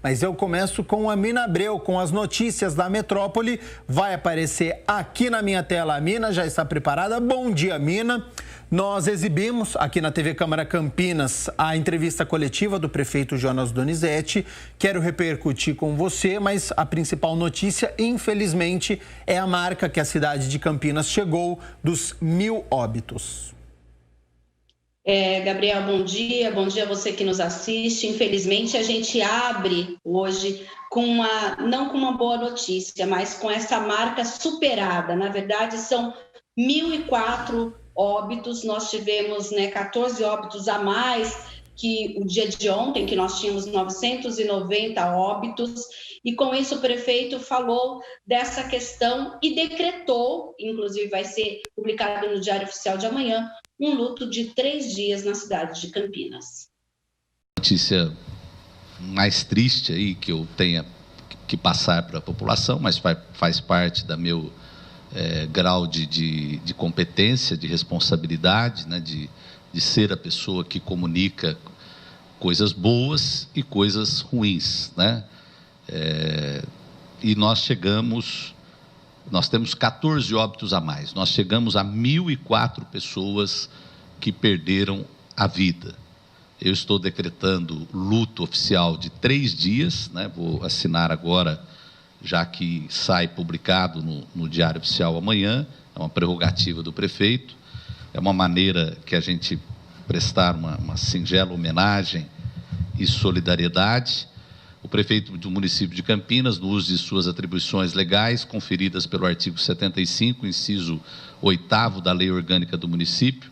mas eu começo com a Mina Abreu, com as notícias da metrópole. Vai aparecer aqui na minha tela a Mina, já está preparada. Bom dia, Mina. Nós exibimos aqui na TV Câmara Campinas a entrevista coletiva do prefeito Jonas Donizete. Quero repercutir com você, mas a principal notícia, infelizmente, é a marca que a cidade de Campinas chegou dos 1.000 óbitos. Gabriel, bom dia a você que nos assiste. Infelizmente, a gente abre hoje não com uma boa notícia, mas com essa marca superada. Na verdade, são 1.004 óbitos. Nós tivemos 14 óbitos a mais que o dia de ontem, que nós tínhamos 990 óbitos, e com isso o prefeito falou dessa questão e decretou, inclusive vai ser publicado no Diário Oficial de amanhã, um luto de 3 dias na cidade de Campinas. Notícia mais triste aí que eu tenha que passar para a população, mas faz parte do meu grau de competência, de responsabilidade, né, de ser a pessoa que comunica coisas boas e coisas ruins, né? E nós temos 14 óbitos a mais, nós chegamos a 1.004 pessoas que perderam a vida. Eu estou decretando luto oficial de 3 dias, né? Vou assinar agora, já que sai publicado no Diário Oficial amanhã, é uma prerrogativa do prefeito, é uma maneira que a gente prestar uma singela homenagem e solidariedade. O prefeito do município de Campinas, no uso de suas atribuições legais, conferidas pelo artigo 75, inciso 8º da Lei Orgânica do Município,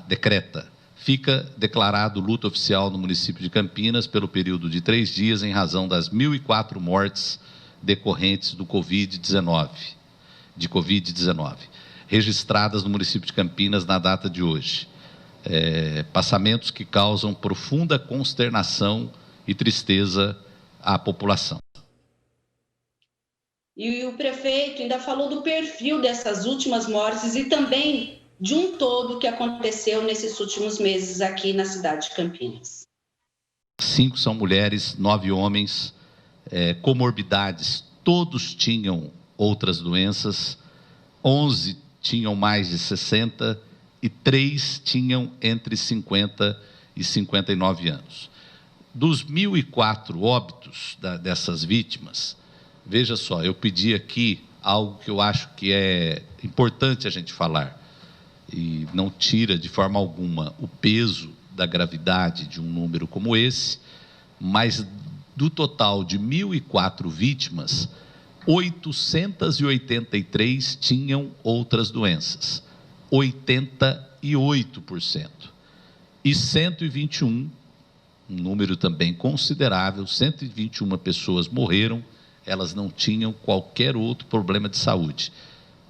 decreta, fica declarado luto oficial no município de Campinas pelo período de 3 dias em razão das 1.004 mortes decorrentes do Covid-19, registradas no município de Campinas na data de hoje. Passamentos que causam profunda consternação e tristeza à população. E o prefeito ainda falou do perfil dessas últimas mortes e também de um todo que aconteceu nesses últimos meses aqui na cidade de Campinas. 5 são mulheres, 9 homens, comorbidades, todos tinham outras doenças, 11 tinham mais de 60 e 3 tinham entre 50 e 59 anos. Dos 1.004 óbitos dessas vítimas, veja só, eu pedi aqui algo que eu acho que é importante a gente falar, e não tira de forma alguma o peso da gravidade de um número como esse, mas do total de 1.004 vítimas, 883 tinham outras doenças, 88%, e 121, um número também considerável, 121 pessoas morreram, elas não tinham qualquer outro problema de saúde,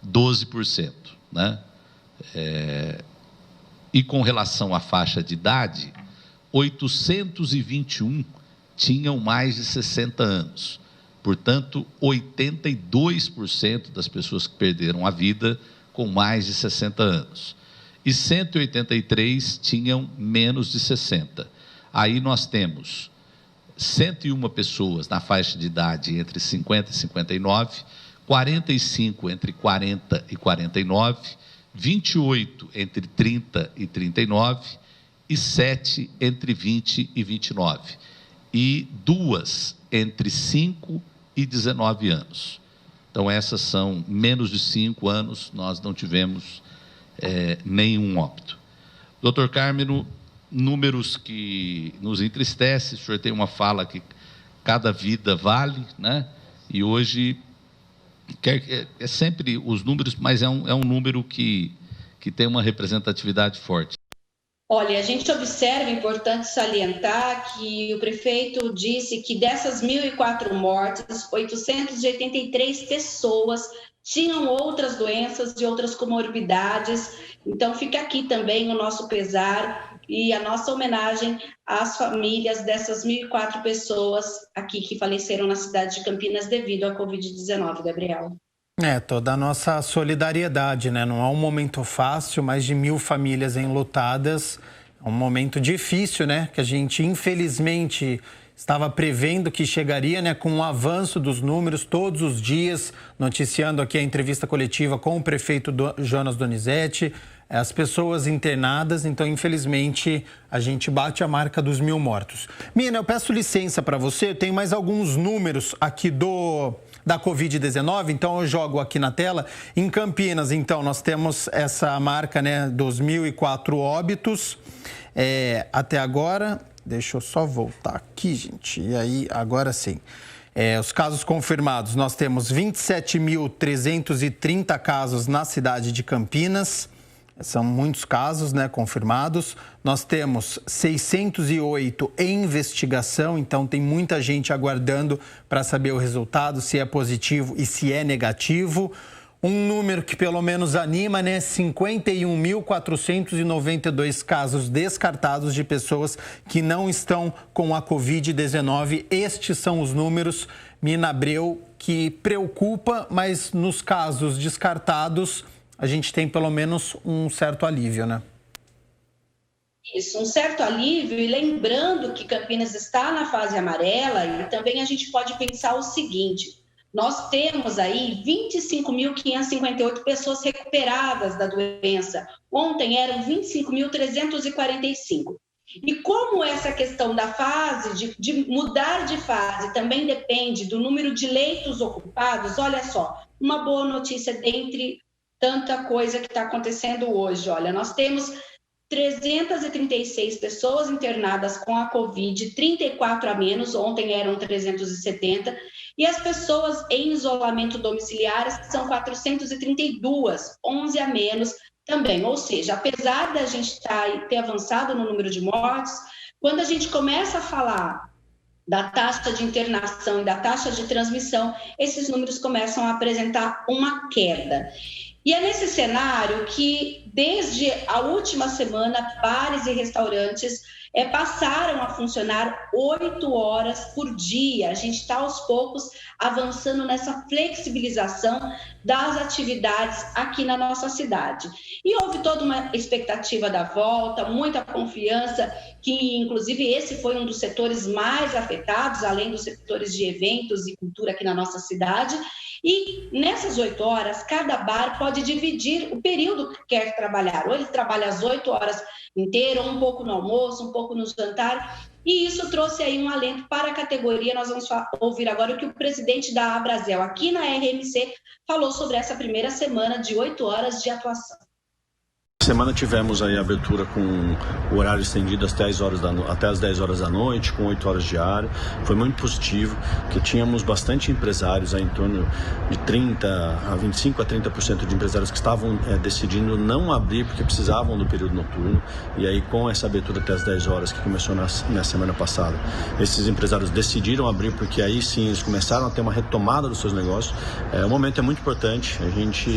12%, né? E com relação à faixa de idade, 821 tinham mais de 60 anos, portanto, 82% das pessoas que perderam a vida com mais de 60 anos, e 183 tinham menos de 60. Aí nós temos 101 pessoas na faixa de idade entre 50 e 59, 45 entre 40 e 49, 28 entre 30 e 39 e 7 entre 20 e 29. E 2 entre 5 e 19 anos. Então essas são menos de 5 anos, nós não tivemos nenhum óbito. Doutor Cármeno, números que nos entristecem, o senhor tem uma fala que cada vida vale, né? E hoje é sempre os números, mas é um número que tem uma representatividade forte. Olha, a gente observa, é importante salientar que o prefeito disse que dessas 1.004 mortes, 883 pessoas tinham outras doenças e outras comorbidades. Então fica aqui também o nosso pesar e a nossa homenagem às famílias dessas 1.004 pessoas aqui que faleceram na cidade de Campinas devido à Covid-19, Gabriel. Toda a nossa solidariedade, né? Não é um momento fácil, mais de 1.000 famílias enlutadas. É um momento difícil, né? Que a gente, infelizmente, estava prevendo que chegaria, né, com um avanço dos números todos os dias, noticiando aqui a entrevista coletiva com o prefeito Jonas Donizete, as pessoas internadas. Então, infelizmente, a gente bate a marca dos 1.000 mortos. Mina, eu peço licença para você, eu tenho mais alguns números aqui da Covid-19, então eu jogo aqui na tela. Em Campinas, então, nós temos essa marca, né, dos 1.004 óbitos até agora. Deixa eu só voltar aqui, gente. E aí, agora sim. Os casos confirmados, nós temos 27.330 casos na cidade de Campinas. São muitos casos, né, confirmados. Nós temos 608 em investigação, então tem muita gente aguardando para saber o resultado, se é positivo e se é negativo. Um número que pelo menos anima, né? 51.492 casos descartados de pessoas que não estão com a Covid-19. Estes são os números, Mina Abreu, que preocupa, mas nos casos descartados a gente tem pelo menos um certo alívio, né? Isso, um certo alívio, e lembrando que Campinas está na fase amarela, e também a gente pode pensar o seguinte: nós temos aí 25.558 pessoas recuperadas da doença. Ontem eram 25.345. E como essa questão da fase, de mudar de fase, também depende do número de leitos ocupados, olha só, uma boa notícia dentre tanta coisa que está acontecendo hoje. Olha, nós temos 336 pessoas internadas com a Covid, 34 a menos, ontem eram 370, e as pessoas em isolamento domiciliar são 432, 11 a menos também. Ou seja, apesar da gente ter avançado no número de mortes, quando a gente começa a falar da taxa de internação e da taxa de transmissão, esses números começam a apresentar uma queda. E é nesse cenário que, desde a última semana, bares e restaurantes passaram a funcionar 8 horas por dia. A gente está, aos poucos, avançando nessa flexibilização das atividades aqui na nossa cidade. E houve toda uma expectativa da volta, muita confiança, que, inclusive, esse foi um dos setores mais afetados, além dos setores de eventos e cultura aqui na nossa cidade. E nessas 8 horas, cada bar pode dividir o período que quer trabalhar. Ou ele trabalha as 8 horas inteiras, ou um pouco no almoço, um pouco no jantar. E isso trouxe aí um alento para a categoria. Nós vamos ouvir agora o que o presidente da Abrazel, aqui na RMC, falou sobre essa primeira semana de 8 horas de atuação. Semana tivemos aí a abertura com o horário estendido até as 10 horas da noite, com 8 horas diário. Foi muito positivo, porque tínhamos bastante empresários, aí em torno de 25 a 30% de empresários que estavam decidindo não abrir porque precisavam do período noturno. E aí, com essa abertura até as 10 horas que começou na semana passada, esses empresários decidiram abrir, porque aí sim eles começaram a ter uma retomada dos seus negócios. O momento é muito importante, a gente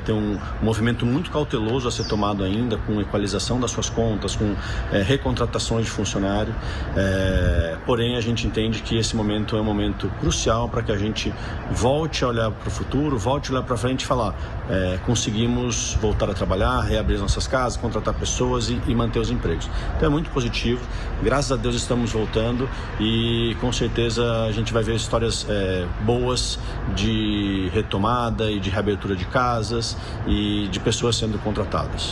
tem um movimento muito cauteloso a ser tomado ainda, com equalização das suas contas, com recontratações de funcionário, porém a gente entende que esse momento é um momento crucial para que a gente volte a olhar para o futuro, volte a olhar para frente e falar, conseguimos voltar a trabalhar, reabrir nossas casas, contratar pessoas e manter os empregos. Então é muito positivo, graças a Deus estamos voltando e com certeza a gente vai ver histórias boas de retomada e de reabertura de casas e de pessoas sendo contratadas.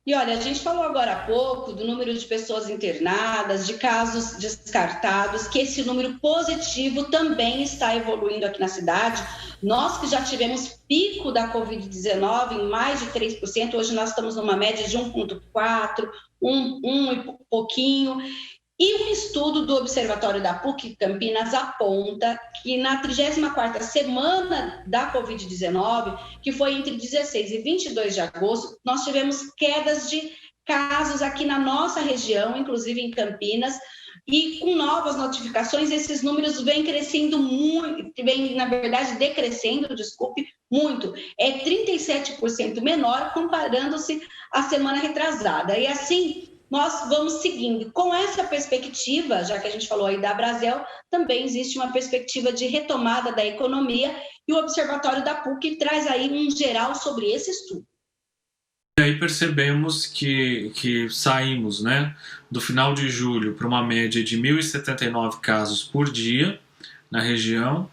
E olha, a gente falou agora há pouco do número de pessoas internadas, de casos descartados, que esse número positivo também está evoluindo aqui na cidade. Nós que já tivemos pico da Covid-19 em mais de 3%, hoje nós estamos numa média de 1,4%, 1 e pouquinho. E um estudo do Observatório da PUC Campinas aponta que na 34ª semana da Covid-19, que foi entre 16 e 22 de agosto, nós tivemos quedas de casos aqui na nossa região, inclusive em Campinas, e com novas notificações, esses números vêm crescendo muito, vêm, na verdade, decrescendo, muito. É 37% menor comparando-se à semana retrasada. E assim, nós vamos seguindo. Com essa perspectiva, já que a gente falou aí da Abrazel, também existe uma perspectiva de retomada da economia e o Observatório da PUC traz aí um geral sobre esse estudo. E aí percebemos que saímos, né, do final de julho para uma média de 1.079 casos por dia na região,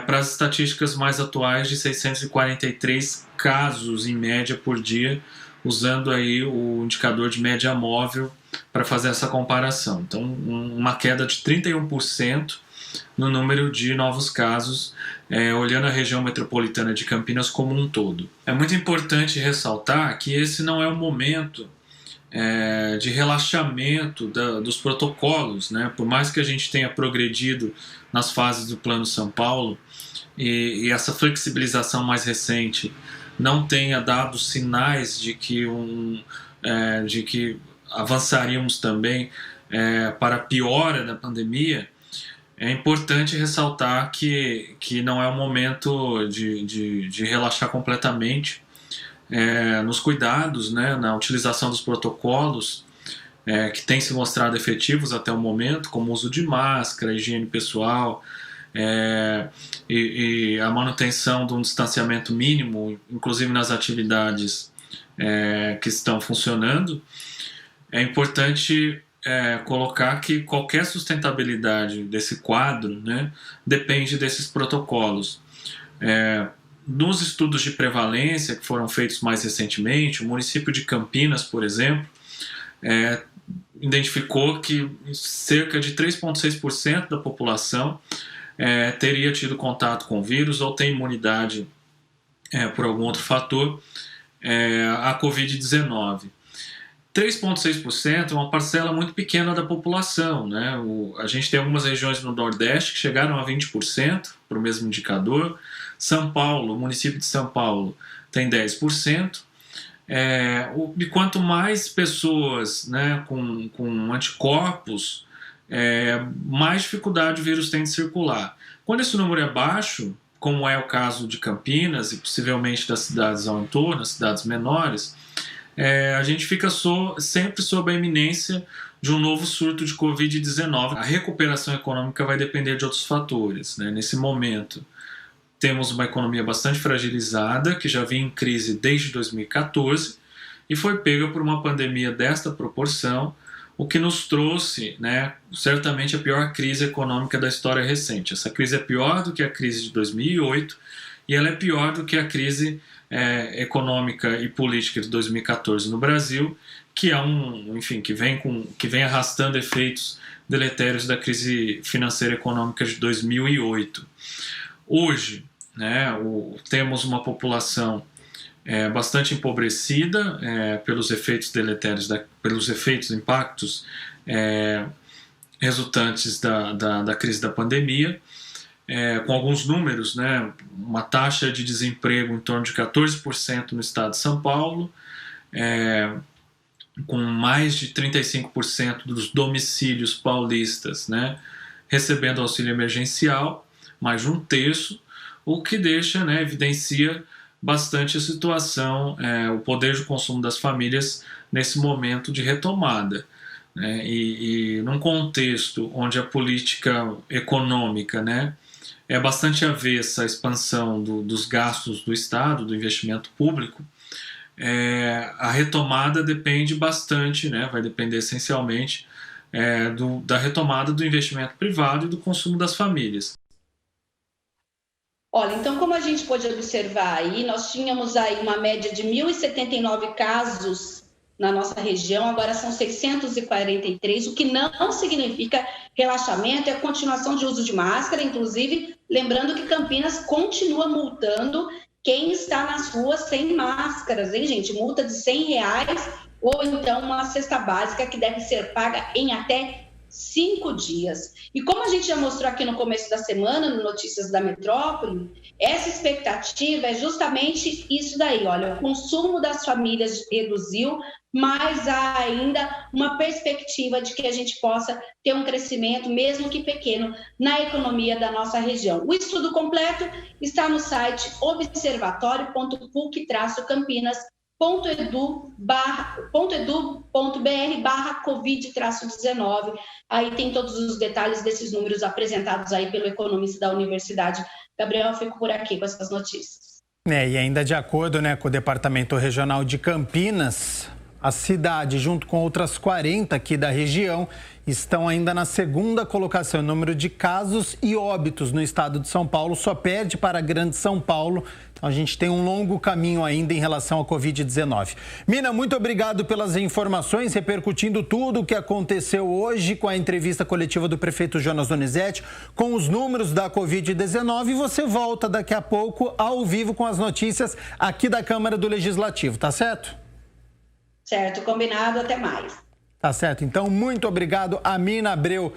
para as estatísticas mais atuais de 643 casos em média por dia, usando aí o indicador de média móvel para fazer essa comparação. Então, uma queda de 31% no número de novos casos, olhando a região metropolitana de Campinas como um todo. É muito importante ressaltar que esse não é o momento de relaxamento dos protocolos, né? Por mais que a gente tenha progredido nas fases do Plano São Paulo e essa flexibilização mais recente não tenha dado sinais de que avançaríamos também para a piora da pandemia, é importante ressaltar que não é o momento de relaxar completamente nos cuidados, né, na utilização dos protocolos que têm se mostrado efetivos até o momento, como o uso de máscara, higiene pessoal e a manutenção de um distanciamento mínimo, inclusive nas atividades que estão funcionando. É importante colocar que qualquer sustentabilidade desse quadro, né, depende desses protocolos. Nos estudos de prevalência que foram feitos mais recentemente, o município de Campinas, por exemplo, identificou que cerca de 3,6% da população teria tido contato com o vírus ou tem imunidade por algum outro fator à Covid-19. 3,6% é uma parcela muito pequena da população, né? A gente tem algumas regiões no Nordeste que chegaram a 20% para o mesmo indicador. São Paulo, o município de São Paulo, tem 10%. E quanto mais pessoas, né, com anticorpos, mais dificuldade o vírus tem de circular. Quando esse número é baixo, como é o caso de Campinas e possivelmente das cidades ao entorno, as cidades menores, a gente fica sempre sob a iminência de um novo surto de Covid-19. A recuperação econômica vai depender de outros fatores, né? Nesse momento, temos uma economia bastante fragilizada, que já vinha em crise desde 2014 e foi pega por uma pandemia desta proporção, o que nos trouxe, né, certamente a pior crise econômica da história recente. Essa crise é pior do que a crise de 2008 e ela é pior do que a crise econômica e política de 2014 no Brasil, que que vem arrastando efeitos deletérios da crise financeira e econômica de 2008. Hoje, né, temos uma população bastante empobrecida pelos efeitos deletérios, pelos impactos resultantes da crise da pandemia, com alguns números, né, uma taxa de desemprego em torno de 14% no estado de São Paulo, com mais de 35% dos domicílios paulistas, né, recebendo auxílio emergencial, mais de um terço, o que deixa, né, evidencia bastante a situação, o poder de consumo das famílias nesse momento de retomada. Né, e num contexto onde a política econômica, né, é bastante avessa à expansão dos gastos do Estado, do investimento público, a retomada depende bastante, né, vai depender essencialmente da retomada do investimento privado e do consumo das famílias. Olha, então como a gente pode observar aí, nós tínhamos aí uma média de 1.079 casos na nossa região, agora são 643, o que não significa relaxamento, é a continuação de uso de máscara, inclusive lembrando que Campinas continua multando quem está nas ruas sem máscaras, hein, gente? Multa de R$100 ou então uma cesta básica que deve ser paga em até 5 dias. E como a gente já mostrou aqui no começo da semana, no Notícias da Metrópole, essa expectativa é justamente isso daí, olha, o consumo das famílias reduziu, mas há ainda uma perspectiva de que a gente possa ter um crescimento, mesmo que pequeno, na economia da nossa região. O estudo completo está no site observatório.puc-campinas.edu.br/Covid-19. Aí tem todos os detalhes desses números apresentados aí pelo economista da universidade. Gabriel, eu fico por aqui com essas notícias. E ainda de acordo, com o Departamento Regional de Campinas, a cidade, junto com outras 40 aqui da região, estão ainda na segunda colocação. O número de casos e óbitos no estado de São Paulo só perde para a Grande São Paulo. Então a gente tem um longo caminho ainda em relação à Covid-19. Mina, muito obrigado pelas informações, repercutindo tudo o que aconteceu hoje com a entrevista coletiva do prefeito Jonas Donizete, com os números da Covid-19. E você volta daqui a pouco ao vivo com as notícias aqui da Câmara do Legislativo, tá certo? Certo, combinado, até mais. Tá certo, então muito obrigado a Mina Abreu.